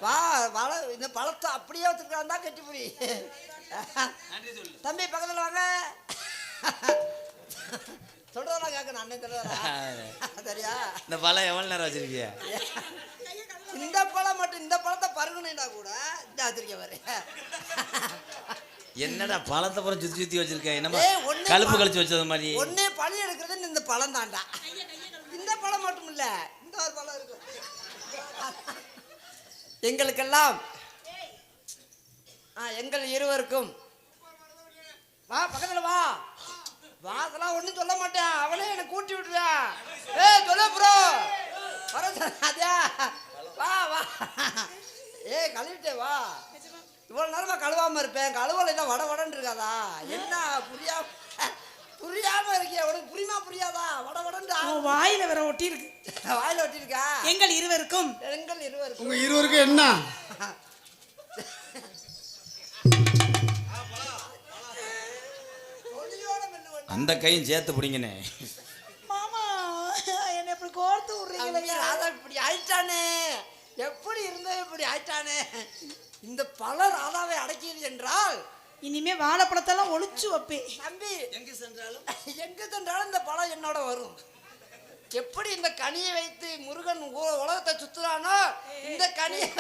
வா வள இந்த பழத்தை அப்படியே வச்சுருக்கான் கட்டி புடி. தம்பி பக்கத்தில் வாங்க. சொல்றதெல்லாம் கேட்கணும் அண்ணன் சொல்றதா சரியா? இந்த பழம் எவ்வளவு நேரம் வச்சிருக்கிய? இந்த பழம் மட்டும் இந்த பழத்தை பருகுனா கூட இந்த வச்சிருக்க பாரு. என்னடா பழத்தை பூரா சுத்தி சுத்தி வச்சிருக்க? என்னமா கழுப்பு கழிச்சு வச்சது மாதிரி? ஒன்னே பழம் எடுக்கிறது இந்த பழம் தாண்டா. இந்த பழம் மட்டும் இல்ல, இந்த ஒரு பழம் இருக்கு எங்களுக்கெல்லாம். எங்கள் இருவருக்கும் வா பக்கத்துல வா. வாசலாம் ஒன்றும் சொல்ல மாட்டேன், அவனே என்னை கூட்டி விட்டுருவேன். சொல்ல ப்ரோ வர அதே வா வா. கழுவிட்டே வா. இவ்வளோ நேரமா கழுவாம இருப்பேன், கழுவலைன்னா வட வடன்னு இருக்காதா? என்ன புரியாம இருக்கிய? உனக்கு புரியுமா புரியாதா? வட வடன்னு வாயில வேற ஒட்டி இருக்கு. வாயில ஒட்டி இருக்கா? எங்கள் இருவருக்கும் உங்க இருவருக்கும் என்ன? அந்த கையும் சேர்த்து பிடிங்கனே. மாமா என்ன இப்படி கோர்த்து விடுறீங்க? ராதா இப்படி ஆயிட்டானே, எப்படி இருந்த இப்படி ஆயிட்டானே. இந்த பல ராதாவை அடக்கியது என்றால் இனிமே வாழைப்பழத்தெல்லாம் ஒளிச்சு வைப்பேன். தம்பி எங்க சென்றாலும் இந்த பழம் என்னோட வரும். எப்படி இந்த கனியை வைத்து முருகன் உலகத்தை சுத்துறானோ இந்த கனியை